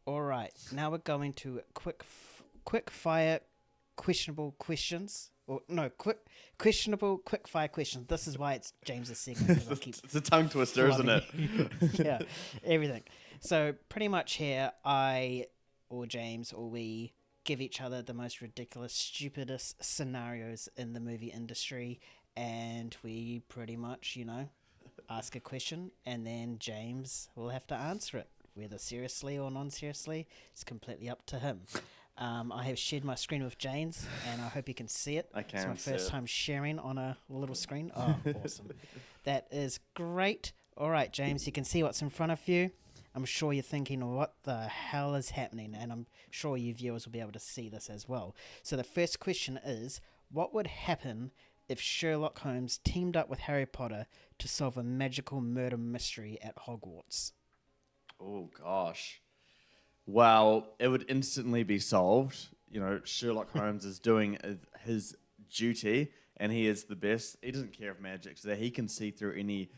All right, now we're going to quick fire questionable questions. Or no, questionable quick fire questions. This is why it's James's segment because I keep It's a tongue twister, isn't flubbing. it? Yeah, everything. So pretty much here, I or James or we give each other the most ridiculous, stupidest scenarios in the movie industry, and we pretty much, ask a question, and then James will have to answer it, whether seriously or non-seriously. It's completely up to him. I have shared my screen with James, and I hope you can see it. I It's my can see first it. time sharing on a little screen. Oh, awesome. That is great. All right, James, you can see what's in front of you. I'm sure you're thinking, what the hell is happening? And I'm sure you viewers will be able to see this as well. So the first question is, what would happen if Sherlock Holmes teamed up with Harry Potter to solve a magical murder mystery at Hogwarts? Oh gosh. Well, it would instantly be solved. Sherlock Holmes is doing his duty, and he is the best. He doesn't care if magic's there. He can see through any,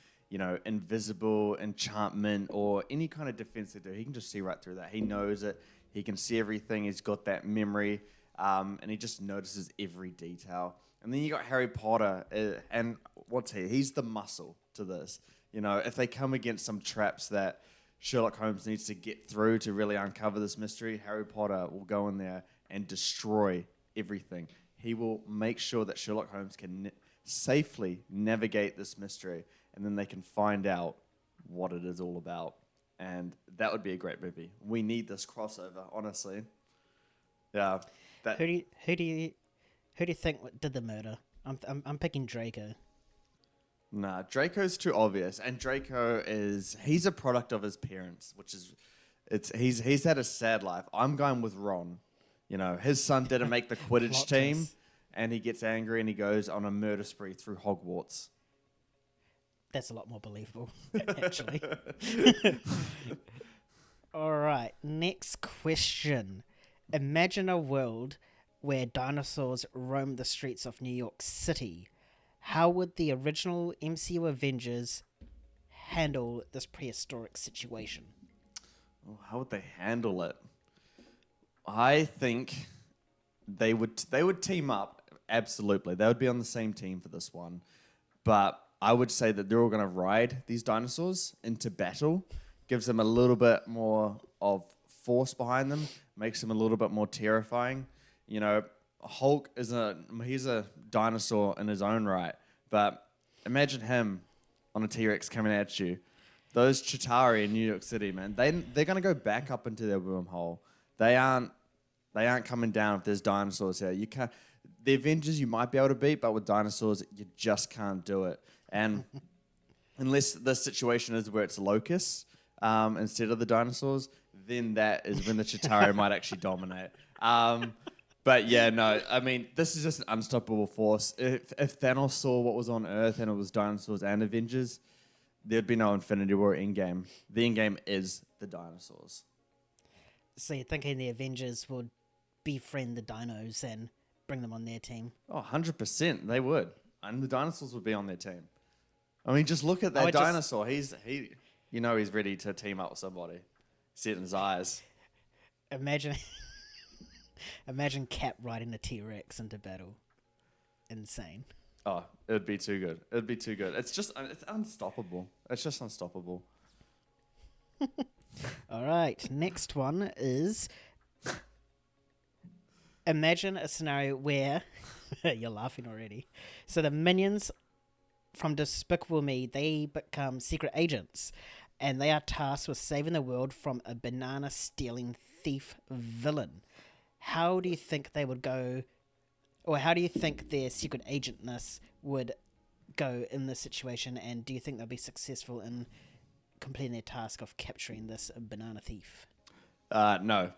invisible enchantment or any kind of defense they do. He can just see right through that. He knows it. He can see everything. He's got that memory, and he just notices every detail. And then you got Harry Potter, and what's he? He's the muscle to this. If they come against some traps that Sherlock Holmes needs to get through to really uncover this mystery, Harry Potter will go in there and destroy everything. He will make sure that Sherlock Holmes can safely navigate this mystery, and then they can find out what it is all about. And that would be a great movie. We need this crossover, honestly. Yeah. That Who do you think did the murder? I'm picking Draco. Nah, Draco's too obvious, and he's a product of his parents, which is he's had a sad life. I'm going with Ron. His son didn't make the Quidditch Plot team, twist. and he gets angry and he goes on a murder spree through Hogwarts. That's a lot more believable, actually. All right, next question. Imagine a world where dinosaurs roam the streets of New York City. How would the original MCU Avengers handle this prehistoric situation? Oh, how would they handle it? I think they would team up. Absolutely, they would be on the same team for this one. But I would say that they're all going to ride these dinosaurs into battle. Gives them a little bit more of force behind them. Makes them a little bit more terrifying. Hulk he's a dinosaur in his own right. But imagine him on a T-Rex coming at you. Those Chitauri in New York City, man, they're going to go back up into their wormhole. They aren't coming down if there's dinosaurs here. You can't. The Avengers you might be able to beat, but with dinosaurs you just can't do it. And unless the situation is where it's locusts instead of the dinosaurs, then that is when the Chitauri might actually dominate. But yeah, no, I mean, this is just an unstoppable force. If Thanos saw what was on Earth and it was dinosaurs and Avengers, there'd be no Infinity War Endgame. The Endgame is the dinosaurs. So you're thinking the Avengers would befriend the dinos and bring them on their team? Oh, 100%, they would. And the dinosaurs would be on their team. I mean, just look at I that would just dinosaur. He's ready to team up with somebody. See it in his eyes. imagine, imagine Cap riding a T-Rex into battle. Insane. Oh, it would be too good. It would be too good. It's unstoppable. It's just unstoppable. All right, next one is imagine a scenario where you're laughing already. So the minions from Despicable Me, they become secret agents, and they are tasked with saving the world from a banana stealing thief villain. How do you think they would go, or how do you think their secret agentness would go in this situation, and do you think they'll be successful in completing their task of capturing this banana thief? No,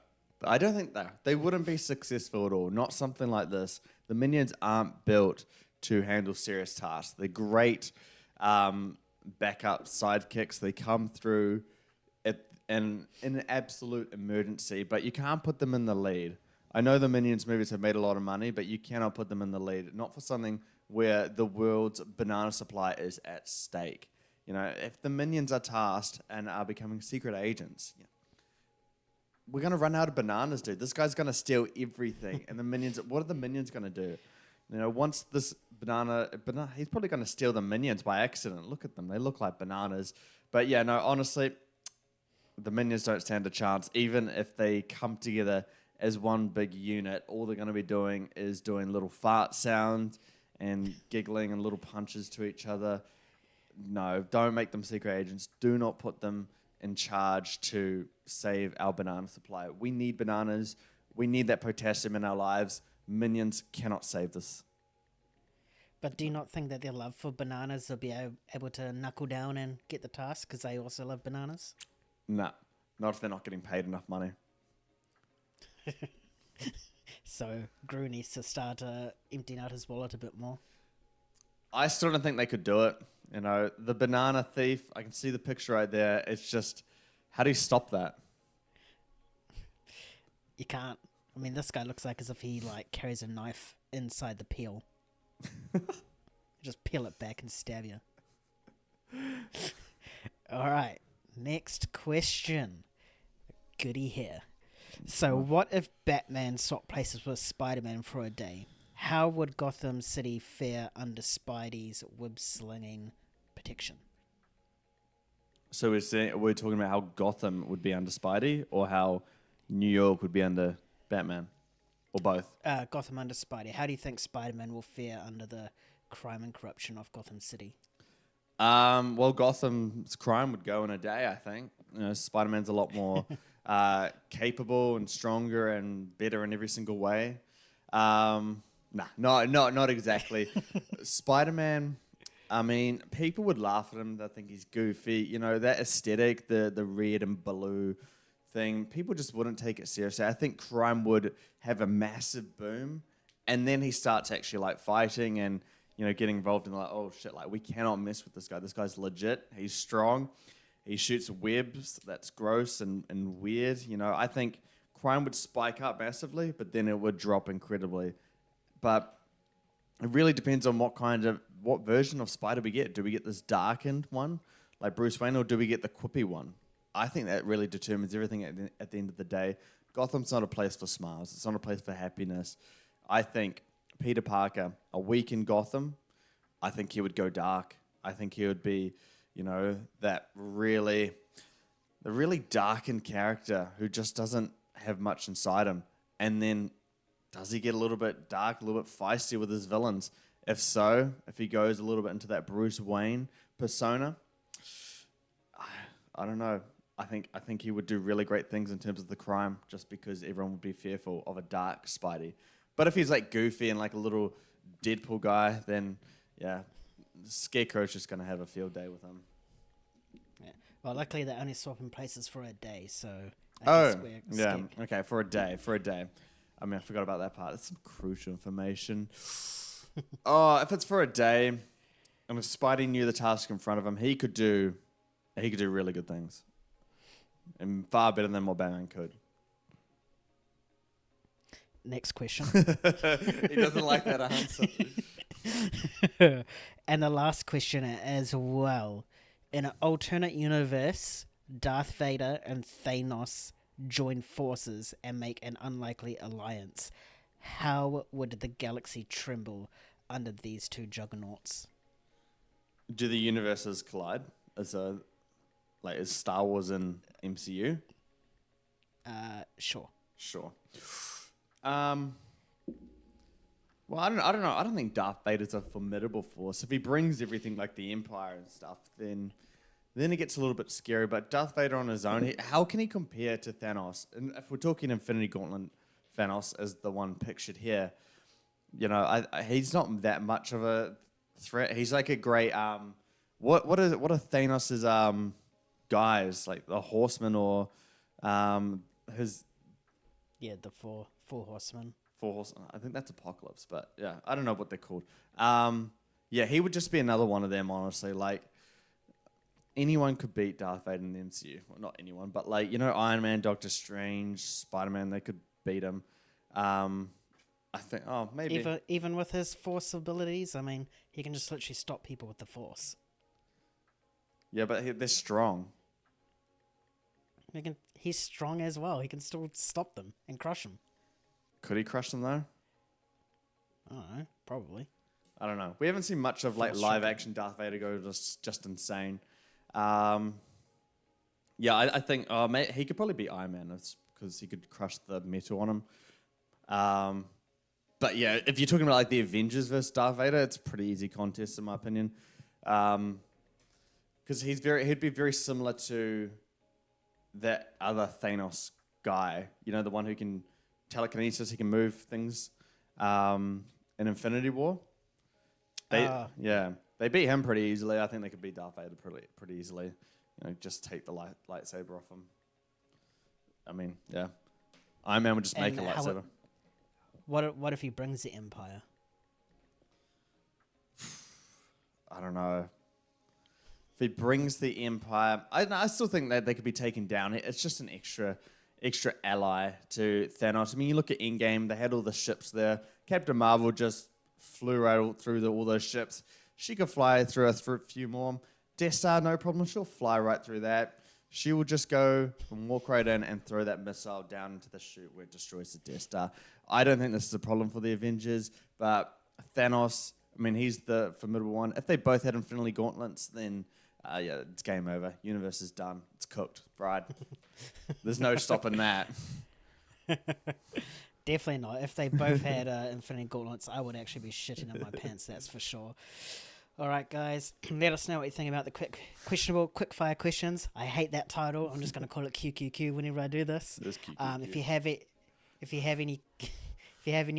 I don't think they wouldn't be successful at all. Not something like this. The minions aren't built to handle serious tasks. They're great backup sidekicks. They come through in an absolute emergency, but you can't put them in the lead. I know the Minions movies have made a lot of money, but you cannot put them in the lead. Not for something where the world's banana supply is at stake. If the Minions are tasked and are becoming secret agents, we're gonna run out of bananas, dude. This guy's gonna steal everything, and the minions. What are the minions gonna do? You know, once this banana, he's probably gonna steal the minions by accident. Look at them; they look like bananas. But yeah, no, honestly, the minions don't stand a chance. Even if they come together as one big unit, all they're gonna be doing is doing little fart sounds and giggling and little punches to each other. No, don't make them secret agents. Do not put them in charge to save our banana supply. We need bananas. We need that potassium in our lives. Minions cannot save this. But do you not think that their love for bananas will be able to knuckle down and get the task because they also love bananas? Nah, not if they're not getting paid enough money. So Gru needs to start emptying out his wallet a bit more. I still don't think they could do it. You know, the banana thief, I can see the picture right there. It's just, how do you stop that? You can't. I mean, this guy looks like as if he like carries a knife inside the peel. Just peel it back and stab you. All right, next question. Goody here. So, what if Batman swapped places with Spider-Man for a day? How would Gotham City fare under Spidey's web-slinging protection? So we're talking about how Gotham would be under Spidey, or how New York would be under Batman, or both? Gotham under Spidey. How do you think Spider-Man will fare under the crime and corruption of Gotham City? Well, Gotham's crime would go in a day, I think. You know, Spider-Man's a lot more capable and stronger and better in every single way. Not exactly. Spider-Man, I mean, people would laugh at him. They think he's goofy. You know, that aesthetic, the red and blue thing, people just wouldn't take it seriously. I think crime would have a massive boom, and then he starts actually like fighting and, you know, getting involved in like, oh shit, like we cannot mess with this guy. This guy's legit. He's strong. He shoots webs. That's gross and weird. You know, I think crime would spike up massively, but then it would drop incredibly. But it really depends on what version of Spider we get. Do we get this darkened one, like Bruce Wayne, or do we get the quippy one? I think that really determines everything at the end of the day. Gotham's not a place for smiles. It's not a place for happiness. I think Peter Parker, a week in Gotham, I think he would go dark. I think he would be, you know, the really darkened character who just doesn't have much inside him. And then does he get a little bit dark, a little bit feisty with his villains? If so, if he goes a little bit into that Bruce Wayne persona, I don't know. I think he would do really great things in terms of the crime, just because everyone would be fearful of a dark Spidey. But if he's like goofy and like a little Deadpool guy, then yeah, Scarecrow's just gonna have a field day with him. Yeah. Well, luckily they're only swapping places for a day, so Okay, for a day. I mean, I forgot about that part. That's some crucial information. If it's for a day, and if Spidey knew the task in front of him, he could do really good things, and far better than what Batman could. Next question. He doesn't like that answer. And the last question as well. In an alternate universe, Darth Vader and Thanos join forces and make an unlikely alliance. How would the galaxy tremble under these two juggernauts? Do the universes collide? Is Star Wars in MCU? Sure. Well, I don't know. I don't think Darth Vader's a formidable force. If he brings everything like the Empire and stuff, then it gets a little bit scary. But Darth Vader on his own, how can he compare to Thanos? And if we're talking Infinity Gauntlet, Thanos as the one pictured here, you know, he's not that much of a threat. He's like a great what are Thanos's guys, like the Horsemen or his the four horsemen. I think that's Apocalypse, but yeah, I don't know what they're called. He would just be another one of them, honestly. Like, anyone could beat Darth Vader in the MCU. Well, not anyone, but like, you know, Iron Man, Doctor Strange, Spider-Man, they could beat him. I think, maybe. Even with his force abilities, I mean, he can just literally stop people with the force. Yeah, but they're strong. he's strong as well. He can still stop them and crush them. Could he crush them though? I don't know. Probably. I don't know. We haven't seen much of like Feels live strong. action Darth Vader go just insane. Yeah, I think he could probably be Iron Man because he could crush the metal on him. But yeah, if you're talking about like the Avengers versus Darth Vader, it's a pretty easy contest in my opinion. Because he'd be very similar to that other Thanos guy. You know, the one who can telekinesis, he can move things. In Infinity War, they beat him pretty easily. I think they could beat Darth Vader pretty easily. You know, just take the lightsaber off him. I mean, yeah, Iron Man would just make a And lightsaber. What if he brings the Empire? I don't know. If he brings the Empire, I still think that they could be taken down. It's just an extra ally to Thanos. I mean, you look at Endgame, they had all the ships there. Captain Marvel just flew right through all those ships. She could fly through a few more. Death Star, no problem. She'll fly right through that. She will just go and walk right in and throw that missile down into the chute where it destroys the Death Star. I don't think this is a problem for the Avengers, but Thanos, I mean, he's the formidable one. If they both had Infinity Gauntlets, then yeah, it's game over. Universe is done. It's cooked, fried. There's no stopping that. Definitely not. If they both had Infinity Gauntlets, I would actually be shitting in my pants, that's for sure. All right, guys, let us know what you think about the questionable quickfire questions. I hate that title. I'm just going to call it QQQ whenever I do this. If you have any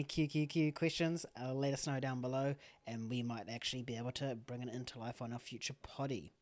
QQQ questions, let us know down below, and we might actually be able to bring it into life on a future potty.